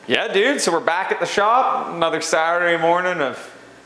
Yeah, dude, so we're back at the shop. Another Saturday morning of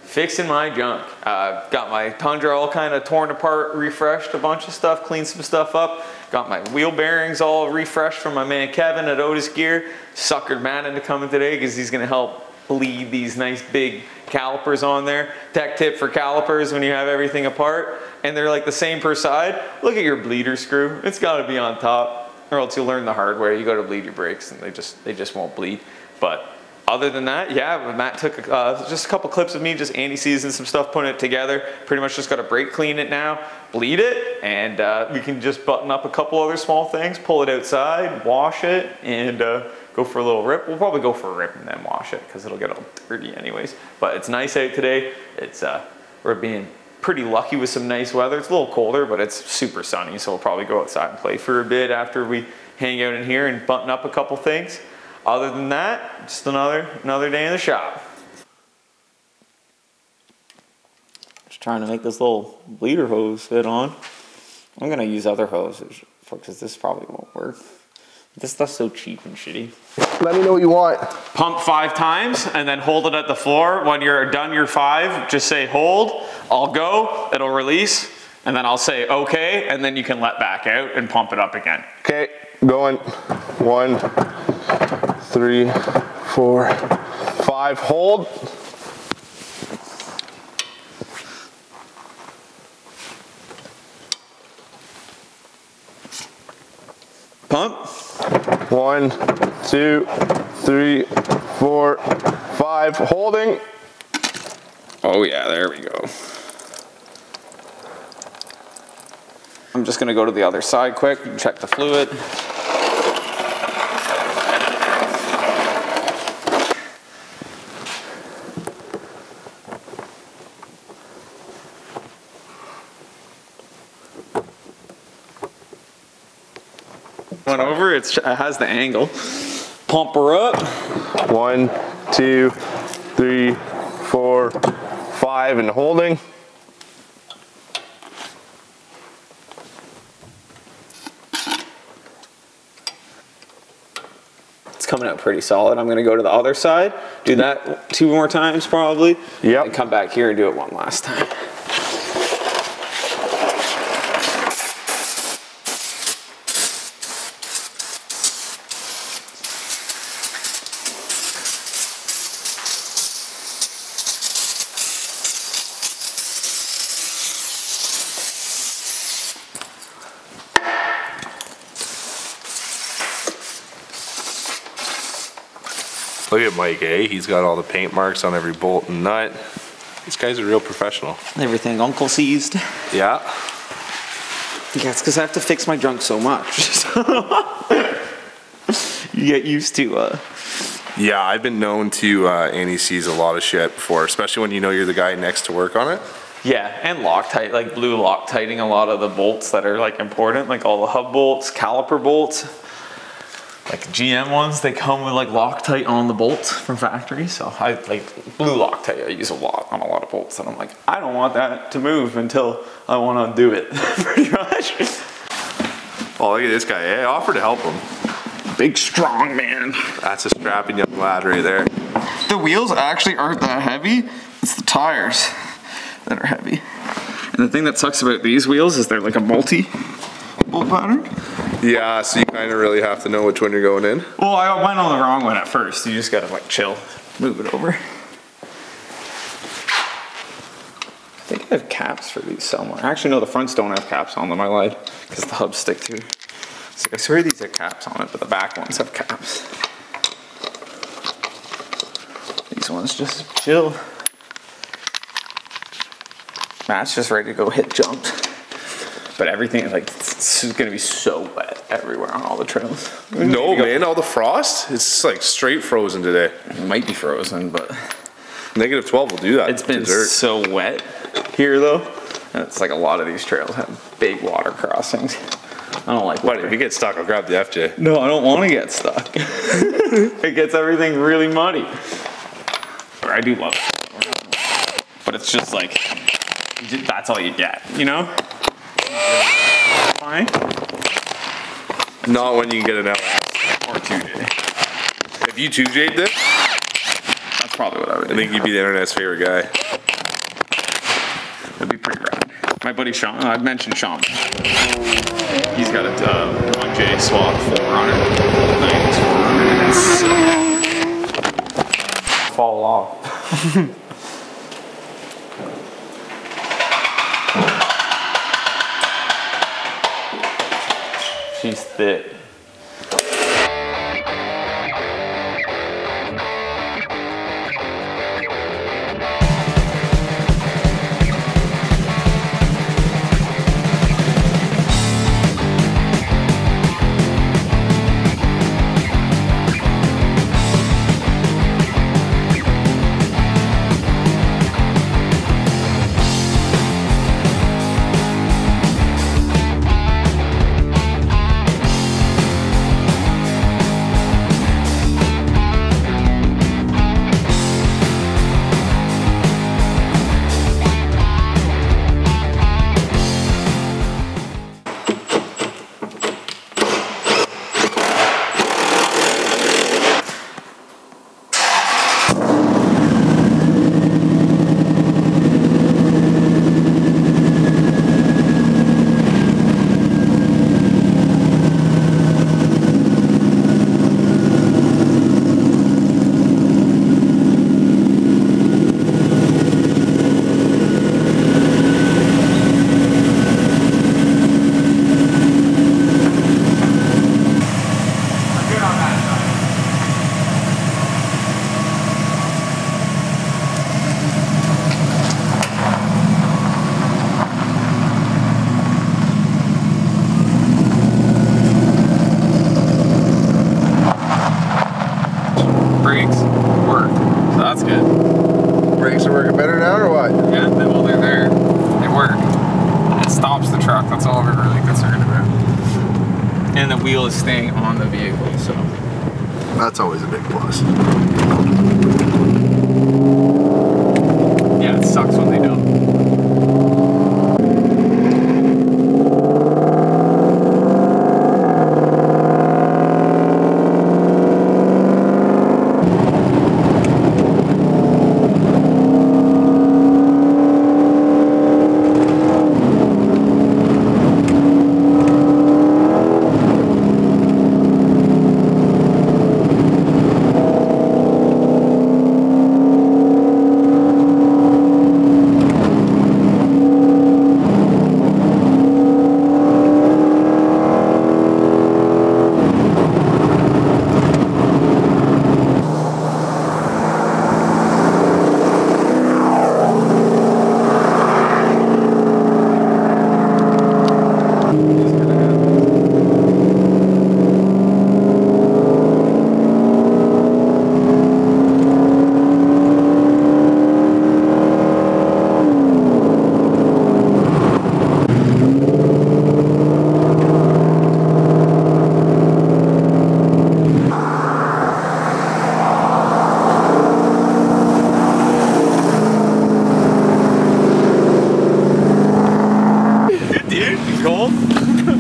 fixing my junk. Got my Tundra all kind of torn apart, refreshed a bunch of stuff, cleaned some stuff up. Got my wheel bearings all refreshed from my man Kevin at Otis Gear. Suckered Matt into coming today because he's gonna help bleed these nice big calipers on there. Tech tip for calipers when you have everything apart and they're like the same per side. Look at your bleeder screw. It's gotta be on top or else you'll learn the hard way. You gotta bleed your brakes and they just won't bleed. But other than that, yeah, Matt took just a couple clips of me just anti-seasoning some stuff, putting it together. Pretty much just got to brake clean it now, bleed it, and we can just button up a couple other small things, pull it outside, wash it, and go for a little rip. We'll probably go for a rip and then wash it because it'll get all dirty anyways. But it's nice out today. It's we're being pretty lucky with some nice weather. It's a little colder, but it's super sunny, so we'll probably go outside and play for a bit after we hang out in here and button up a couple things. Other than that, just another day in the shop. Just trying to make this little bleeder hose fit on. I'm gonna use other hoses because this probably won't work. This stuff's so cheap and shitty. Let me know what you want. Pump 5 times and then hold it at the floor. When you're done your 5, just say hold. I'll go, it'll release, and then I'll say okay, and then you can let back out and pump it up again. Okay, going. 1, 3, 4, 5. Hold. Pump. 1, 2, 3, 4, 5. Holding. Oh yeah, there we go. I'm just gonna go to the other side quick and check the fluid. Went over, it has the angle. Pump her up. 1, 2, 3, 4, 5, and holding. It's coming out pretty solid. I'm gonna go to the other side, do that 2 more times probably. Yep. And come back here and do it one last time. Look at Mike, eh? He's got all the paint marks on every bolt and nut. This guy's a real professional. Everything Uncle seized. Yeah. Yeah, it's because I have to fix my junk so much. You get used to Yeah, I've been known to anti-seize a lot of shit before, especially when you know you're the guy next to work on it. yeah, and Loctite, like blue Loctiting a lot of the bolts that are like important, like all the hub bolts, caliper bolts. Like GM ones, they come with like Loctite on the bolts from factory. So I like blue Loctite I use a lot on a lot of bolts. And I'm like, I don't want that to move until I want to do it, pretty much. Oh, look at this guy, eh? Offer to help him. Big strong man. That's a strapping young lad right there. The wheels actually aren't that heavy. It's the tires that are heavy. And the thing that sucks about these wheels is they're like a multi-bolt pattern. Yeah, so you kind of really have to know which one you're going in. Well, I went on the wrong one at first. You just gotta like chill, move it over. I think I have caps for these somewhere. Actually, no, the fronts don't have caps on them. I lied, because the hubs stick to. So I swear these have caps on it, but the back ones have caps. These ones just chill. Matt's just ready to go hit jumps. But everything is like, it's gonna be so wet everywhere on all the trails. No, man, all the frost? It's like straight frozen today. It might be frozen, but -12 will do that. it's been so wet here though. And it's like a lot of these trails have big water crossings. I don't like What, water. if you get stuck, I'll grab the FJ. No, I don't want to get stuck. It gets everything really muddy. Or I do love it. But it's just like, that's all you get, you know? Fine. Not when you can get an LS. Or 2 days. If you 2J'd this, That's probably what I would do. I think you'd be the internet's favorite guy. That'd be pretty rad. My buddy Sean, I've mentioned Sean. He's got a 1J swap 400. 90s 400. Fall off. She's thick. Brakes work, so that's good. Brakes are working better now or what? Yeah, well they're there. They work. It stops the truck, that's all we're really concerned about. And the wheel is staying on the vehicle, so. That's always a big plus. Yeah, it sucks when they don't.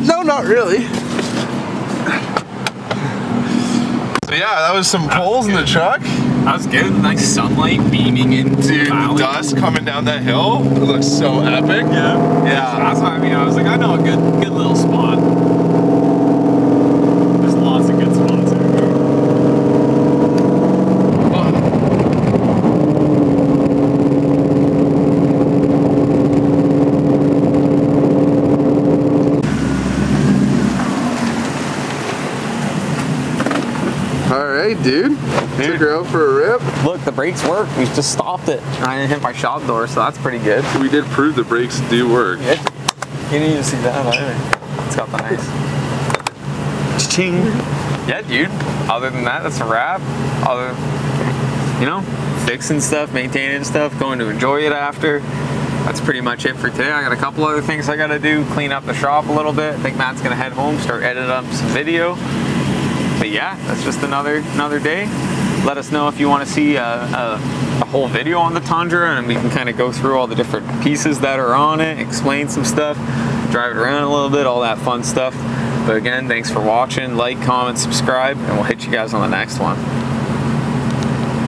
No, not really. So yeah, that was some poles in the truck. That was good. Nice sunlight beaming into the dust coming down that hill. It looks so epic. Yeah. Yeah. That's what I mean. I was like, I know a good little spot. There's lots of good spots here. Alright, dude. Took her out for a rip. Look, the brakes work. We just stopped it. I didn't hit my shop door, so that's pretty good. We did prove the brakes do work. Yeah. You didn't even see that either. It's got the nice ching. Yeah, dude. Other than that, that's a wrap. Other, you know, fixing stuff, maintaining stuff, going to enjoy it after. That's pretty much it for today. I got a couple other things I gotta do. Clean up the shop a little bit. I think Matt's gonna head home, start editing up some video. But yeah, that's just another day. Let us know if you want to see a whole video on the Tundra, and we can kind of go through all the different pieces that are on it, explain some stuff, drive it around a little bit, all that fun stuff. But again, thanks for watching. Like, comment, subscribe, and we'll hit you guys on the next one.